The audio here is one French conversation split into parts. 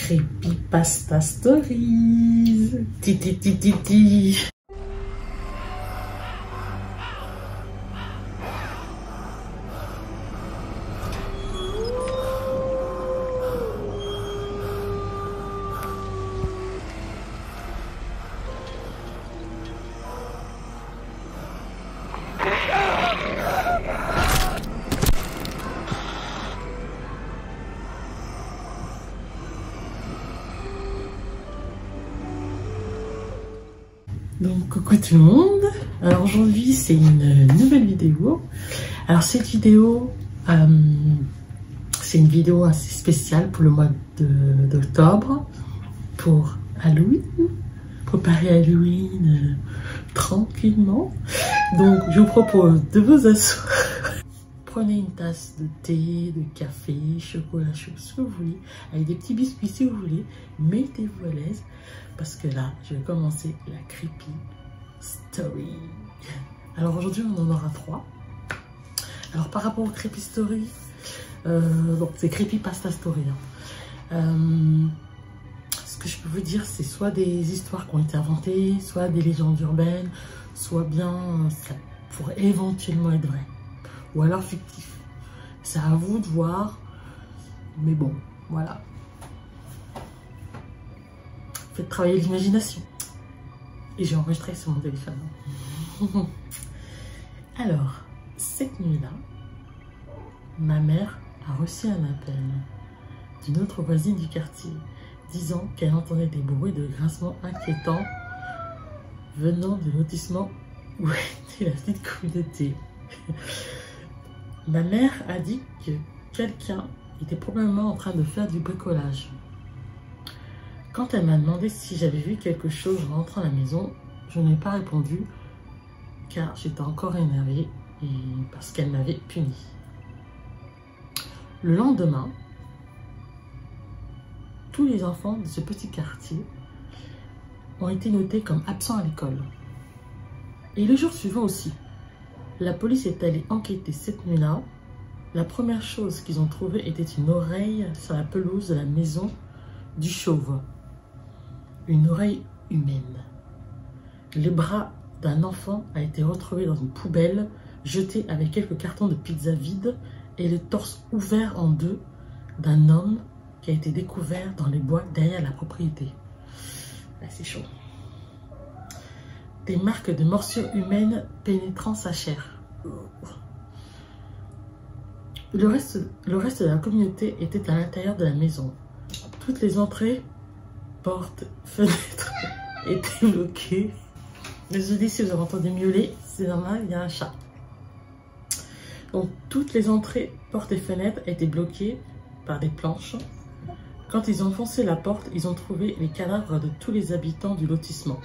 Creepypasta Stories. Ti ti ti ti ti. Donc coucou tout le monde, alors aujourd'hui c'est une nouvelle vidéo. Alors cette vidéo c'est une vidéo assez spéciale pour le mois d'octobre, pour Halloween, préparer Halloween tranquillement. Donc je vous propose de vous asseoir, prenez une tasse de thé, de café, chocolat chaud, ce que vous voulez, avec des petits biscuits si vous voulez, mettez-vous à l'aise. Parce que là, je vais commencer la creepy story. Alors aujourd'hui, on en aura 3. Alors par rapport aux creepy story, bon, c'est creepypasta story. Ce que je peux vous dire, c'est soit des histoires qui ont été inventées, soit des légendes urbaines, soit bien, ça pourrait éventuellement être vrai. Ou alors fictif. C'est à vous de voir. Mais bon, voilà. Faites travailler l'imagination. Et j'ai enregistré sur mon téléphone. Alors, cette nuit-là, ma mère a reçu un appel d'une autre voisine du quartier disant qu'elle entendait des bruits de grincement inquiétants venant de lotissement où était la petite communauté. Ma mère a dit que quelqu'un était probablement en train de faire du bricolage. Quand elle m'a demandé si j'avais vu quelque chose en rentrant à la maison, je n'ai pas répondu car j'étais encore énervée et parce qu'elle m'avait punie. Le lendemain, tous les enfants de ce petit quartier ont été notés comme absents à l'école. Et le jour suivant aussi, la police est allée enquêter cette nuit-là. La première chose qu'ils ont trouvée était une oreille sur la pelouse de la maison du chauve. Une oreille humaine. Le bras d'un enfant a été retrouvé dans une poubelle, jeté avec quelques cartons de pizza vides et le torse ouvert en deux d'un homme qui a été découvert dans les bois derrière la propriété. Ah, c'est chaud. Des marques de morsures humaines pénétrant sa chair. Le reste de la communauté était à l'intérieur de la maison. Toutes les entrées, portes, fenêtres étaient bloquées. Désolé si vous avez entendu miauler, c'est normal, il y a un chat. Donc toutes les entrées, portes et fenêtres étaient bloquées par des planches. Quand ils ont foncé la porte, ils ont trouvé les cadavres de tous les habitants du lotissement.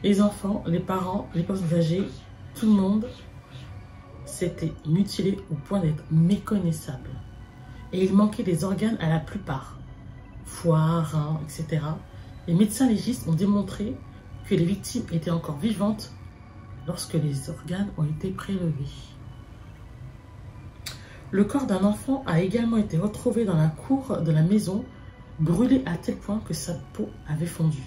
Les enfants, les parents, les personnes âgées, tout le monde s'était mutilé au point d'être méconnaissable. Et il manquait des organes à la plupart. Foie, reins, etc. Les médecins légistes ont démontré que les victimes étaient encore vivantes lorsque les organes ont été prélevés. Le corps d'un enfant a également été retrouvé dans la cour de la maison, brûlé à tel point que sa peau avait fondu.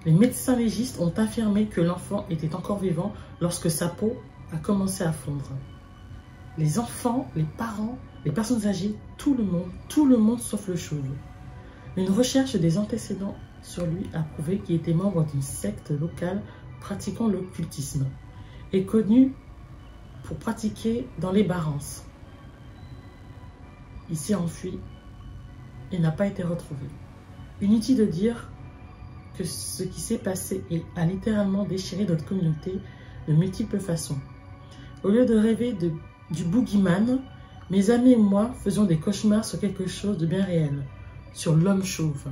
Les médecins légistes ont affirmé que l'enfant était encore vivant lorsque sa peau a commencé à fondre. Les enfants, les parents, les personnes âgées, tout le monde sauf le chauve. Une recherche des antécédents sur lui a prouvé qu'il était membre d'une secte locale pratiquant l'occultisme et connu pour pratiquer dans les Barents. Il s'est enfui et n'a pas été retrouvé. Inutile de dire que ce qui s'est passé a littéralement déchiré notre communauté de multiples façons. Au lieu de rêver du boogeyman, mes amis et moi faisions des cauchemars sur quelque chose de bien réel, sur l'homme chauve.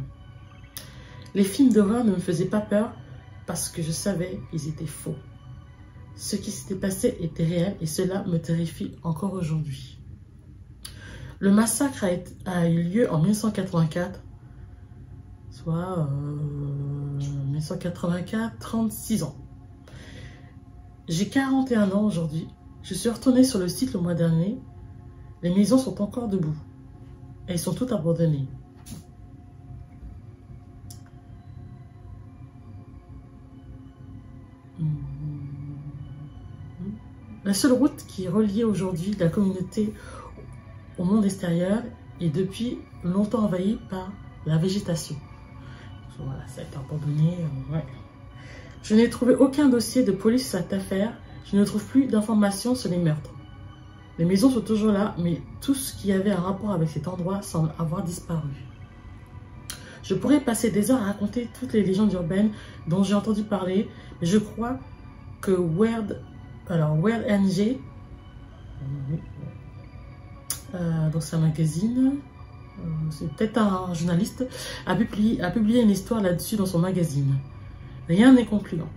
Les films d'horreur ne me faisaient pas peur parce que je savais qu'ils étaient faux. Ce qui s'était passé était réel et cela me terrifie encore aujourd'hui. Le massacre a eu lieu en 1984, soit 1984, 36 ans. J'ai 41 ans aujourd'hui. Je suis retournée sur le site le mois dernier. Les maisons sont encore debout. Elles sont toutes abandonnées. La seule route qui reliait aujourd'hui la communauté au monde extérieur est depuis longtemps envahie par la végétation. Voilà, ça a été abandonné. Ouais. Je n'ai trouvé aucun dossier de police sur cette affaire. Je ne trouve plus d'informations sur les meurtres. Les maisons sont toujours là, mais tout ce qui avait un rapport avec cet endroit semble avoir disparu. Je pourrais passer des heures à raconter toutes les légendes urbaines dont j'ai entendu parler, mais je crois que Weird NG, dans sa magazine, c'est peut-être un journaliste, a publié une histoire là-dessus dans son magazine. Rien n'est concluant.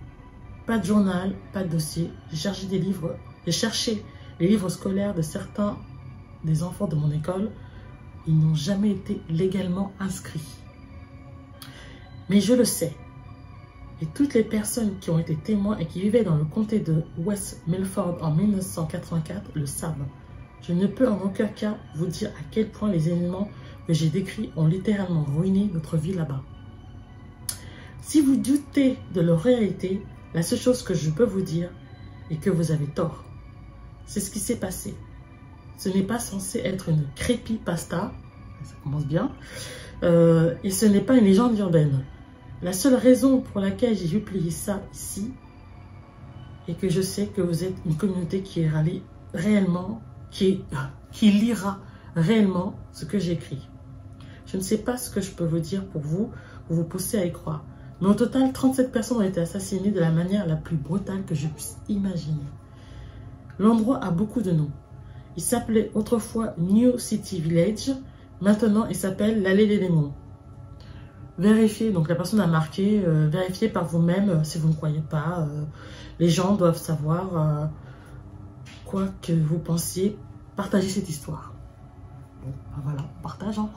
Pas de journal, pas de dossier. J'ai cherché les livres scolaires de certains des enfants de mon école. Ils n'ont jamais été légalement inscrits. Mais je le sais. Et toutes les personnes qui ont été témoins et qui vivaient dans le comté de West Milford en 1984 le savent. Je ne peux en aucun cas vous dire à quel point les événements que j'ai décrits ont littéralement ruiné notre vie là-bas. Si vous doutez de leur réalité, la seule chose que je peux vous dire est que vous avez tort. C'est ce qui s'est passé. Ce n'est pas censé être une creepypasta, ça commence bien, et ce n'est pas une légende urbaine. La seule raison pour laquelle j'ai publié ça ici est que je sais que vous êtes une communauté qui est réellement, qui lira réellement ce que j'écris. Je ne sais pas ce que je peux vous dire pour vous pousser à y croire. Mais au total, 37 personnes ont été assassinées de la manière la plus brutale que je puisse imaginer. L'endroit a beaucoup de noms. Il s'appelait autrefois New City Village. Maintenant, il s'appelle l'Allée des Démons. Vérifiez, donc la personne a marqué, vérifiez par vous-même si vous ne croyez pas. Les gens doivent savoir quoi que vous pensiez. Partagez cette histoire. Bon, ben voilà, partage. Hein.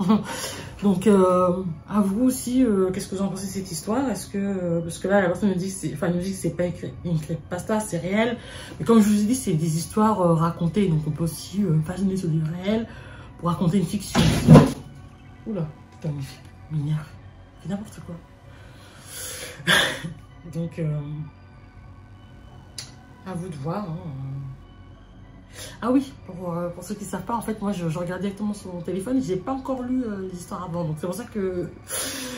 Donc, à vous aussi, qu'est-ce que vous en pensez de cette histoire? Est-ce que, parce que là, la personne nous dit que c'est pas une creepypasta, c'est réel. Mais comme je vous ai dit, c'est des histoires racontées. Donc, on peut aussi fasciner sur du réel pour raconter une fiction. Oula, putain, m'énerve. C'est n'importe quoi. Donc, à vous de voir. Hein. Ah oui, pour ceux qui ne savent pas, en fait, moi, je regarde directement sur mon téléphone. Je n'ai pas encore lu les histoires avant. Donc, c'est pour ça que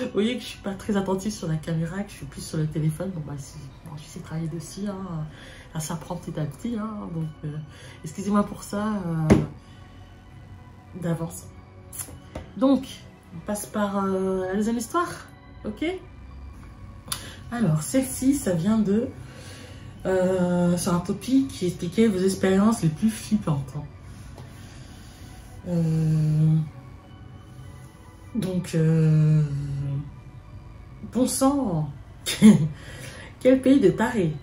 vous voyez que je ne suis pas très attentive sur la caméra, que je suis plus sur le téléphone. Bon, bah, je sais travailler dessus. Hein. Ça s'apprend petit à petit. Hein. Donc, excusez-moi pour ça d'avance. Donc, on passe par la deuxième histoire. Ok? Alors, celle-ci, ça vient de... sur un topic qui expliquait vos expériences les plus flippantes. Donc, bon sang, quel pays de tarés.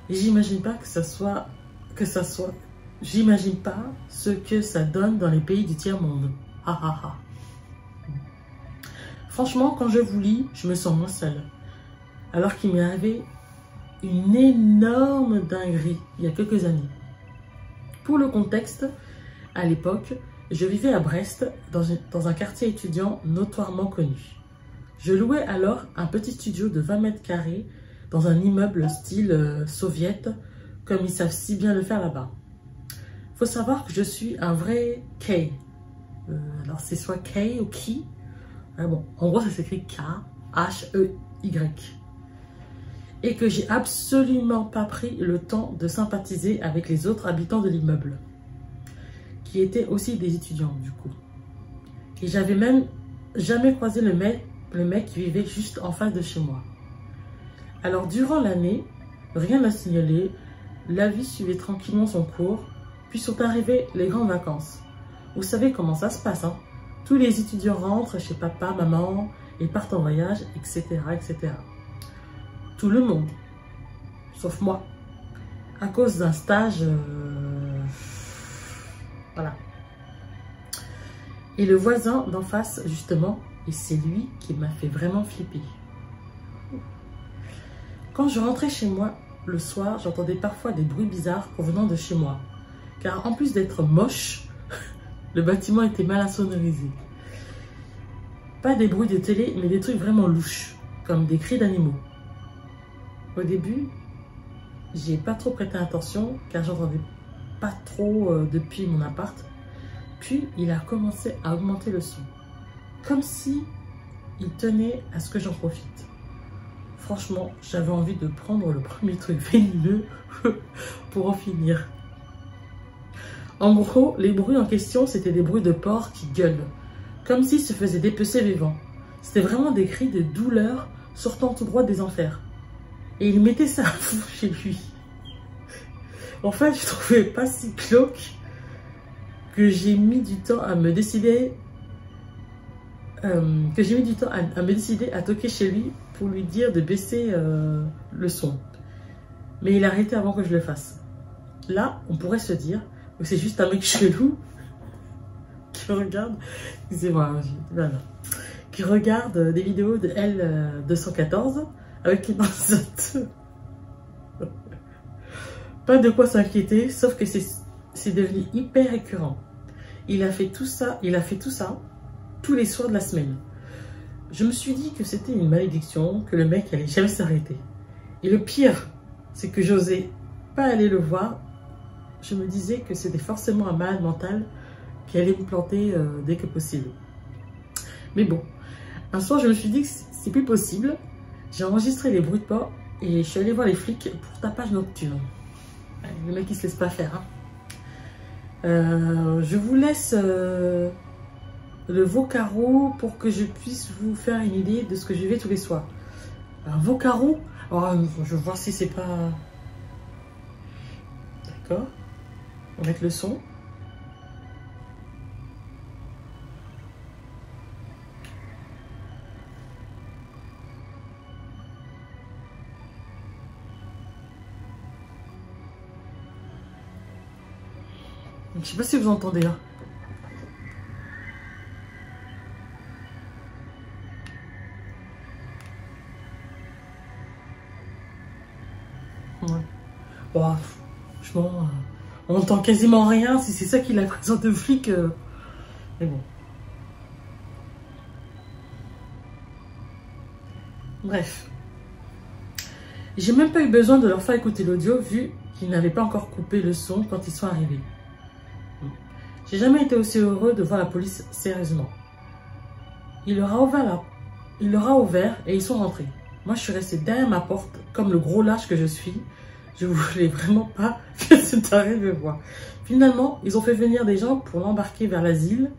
J'imagine pas j'imagine pas ce que ça donne dans les pays du tiers-monde. Ha ha ha. Franchement, quand je vous lis, je me sens moins seule. Alors qu'il m'est arrivé une énorme dinguerie il y a quelques années. Pour le contexte, à l'époque, je vivais à Brest, dans un quartier étudiant notoirement connu. Je louais alors un petit studio de 20 mètres carrés dans un immeuble style soviète, comme ils savent si bien le faire là-bas. Faut savoir que je suis un vrai K. Alors c'est soit K ou Ki. Ah bon, en gros ça s'écrit K-H-E-Y. Et que j'ai absolument pas pris le temps de sympathiser avec les autres habitants de l'immeuble, qui étaient aussi des étudiants du coup. Et j'avais même jamais croisé le mec qui vivait juste en face de chez moi. Alors durant l'année, rien à signaler, la vie suivait tranquillement son cours, puis sont arrivées les grandes vacances. Vous savez comment ça se passe, hein? Tous les étudiants rentrent chez papa, maman, et partent en voyage, etc., etc. Tout le monde, sauf moi, à cause d'un stage, voilà. Et le voisin d'en face, justement, et c'est lui qui m'a fait vraiment flipper. Quand je rentrais chez moi, le soir, j'entendais parfois des bruits bizarres provenant de chez moi. Car en plus d'être moche, le bâtiment était mal insonorisé. Pas des bruits de télé, mais des trucs vraiment louches, comme des cris d'animaux. Au début, j'ai pas trop prêté attention car j'entendais pas trop depuis mon appart. Puis il a commencé à augmenter le son. Comme si il tenait à ce que j'en profite. Franchement, j'avais envie de prendre le premier truc venimeux pour en finir. En gros, les bruits en question, c'était des bruits de porcs qui gueulent. Comme s'ils se faisaient dépecer vivants. C'était vraiment des cris de douleur sortant tout droit des enfers. Et il mettait ça à fond chez lui. En fait, je trouvais pas si glauque que j'ai mis du temps à me décider à toquer chez lui pour lui dire de baisser le son. Mais il a arrêté avant que je le fasse. Là, on pourrait se dire que c'est juste un mec chelou qui regarde, qui regarde des vidéos de L214 avec une enceinte. Pas de quoi s'inquiéter, sauf que c'est devenu hyper récurrent. Il a fait tout ça tous les soirs de la semaine. Je me suis dit que c'était une malédiction, que le mec allait jamais s'arrêter. Et le pire, c'est que j'osais pas aller le voir. Je me disais que c'était forcément un malade mental qui allait me planter dès que possible. Mais bon, un soir je me suis dit que c'est plus possible. J'ai enregistré les bruits de porc et je suis allée voir les flics pour tapage nocturne. Le mec il se laisse pas faire. Hein. Je vous laisse le Vocaro pour que je puisse vous faire une idée de ce que je fais tous les soirs. Un Vocaro, alors, je vais voir si c'est pas... D'accord. On va mettre le son. Je sais pas si vous entendez là. Ouais. Bon, franchement, on entend quasiment rien. Si c'est ça qui la présente de flic. Mais bon. Bref. J'ai même pas eu besoin de leur faire écouter l'audio vu qu'ils n'avaient pas encore coupé le son quand ils sont arrivés. J'ai jamais été aussi heureux de voir la police sérieusement. Il leur a ouvert et ils sont rentrés. Moi, je suis restée derrière ma porte comme le gros lâche que je suis. Je voulais vraiment pas que cet arrêt me voie. Finalement, ils ont fait venir des gens pour l'embarquer vers l'asile.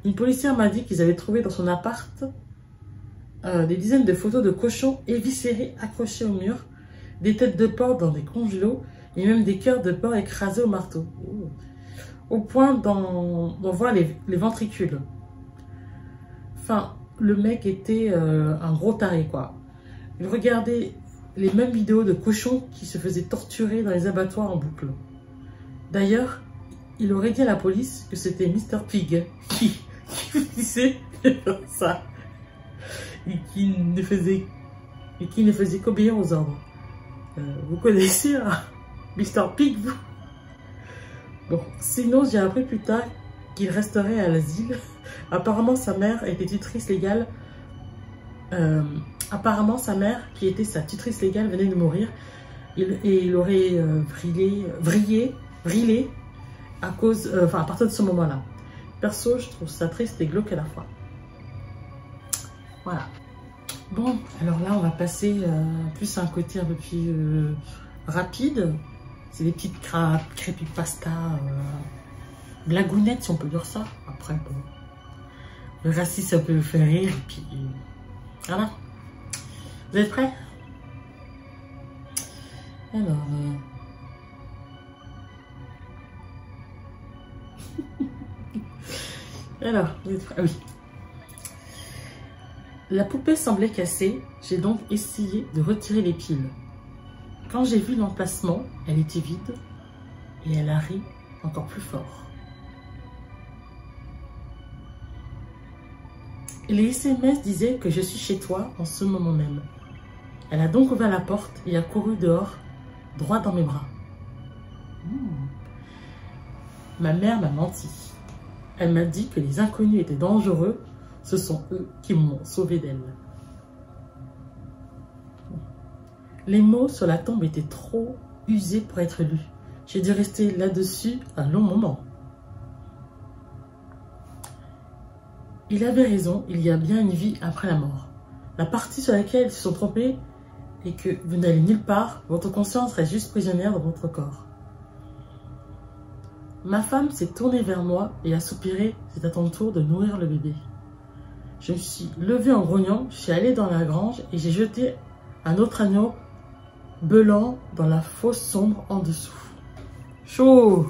Une policière m'a dit qu'ils avaient trouvé dans son appart des dizaines de photos de cochons éviscérés accrochés au mur, des têtes de porc dans des congelos et même des cœurs de porc écrasés au marteau. Au point d'en voir les ventricules. Enfin, le mec était un gros taré, quoi. Il regardait les mêmes vidéos de cochons qui se faisaient torturer dans les abattoirs en boucle. D'ailleurs, il aurait dit à la police que c'était Mr. Pig qui faisait ça et qui ne faisait qu'obéir aux ordres. Vous connaissez Mr. Pig, vous? Bon, sinon, j'ai appris plus tard qu'il resterait à l'asile. Apparemment, sa mère était tutrice légale. Apparemment, sa mère, qui était sa tutrice légale, venait de mourir. Et il aurait vrillé à cause, à partir de ce moment-là. Perso, je trouve ça triste et glauque à la fois. Voilà. Bon, alors là, on va passer plus à un côté un peu plus rapide. C'est des petites creepypasta, blagounettes, si on peut dire ça. Après, bon, le racisme, ça peut me faire rire. Et puis, voilà. Vous êtes prêts? Alors... Alors, vous êtes prêts? Ah oui. La poupée semblait cassée, j'ai donc essayé de retirer les piles. Quand j'ai vu l'emplacement, elle était vide et elle a ri encore plus fort. Les SMS disaient que je suis chez toi en ce moment même. Elle a donc ouvert la porte et a couru dehors, droit dans mes bras. Ma mère m'a menti. Elle m'a dit que les inconnus étaient dangereux. Ce sont eux qui m'ont sauvé d'elle. Les mots sur la tombe étaient trop usés pour être lus. J'ai dû rester là-dessus un long moment. Il avait raison, il y a bien une vie après la mort. La partie sur laquelle ils se sont trompés est que vous n'allez nulle part, votre conscience reste juste prisonnière dans votre corps. Ma femme s'est tournée vers moi et a soupiré, c'est à ton tour de nourrir le bébé. Je me suis levée en grognant, je suis allée dans la grange et j'ai jeté un autre agneau beulant dans la fosse sombre en dessous. Chaud!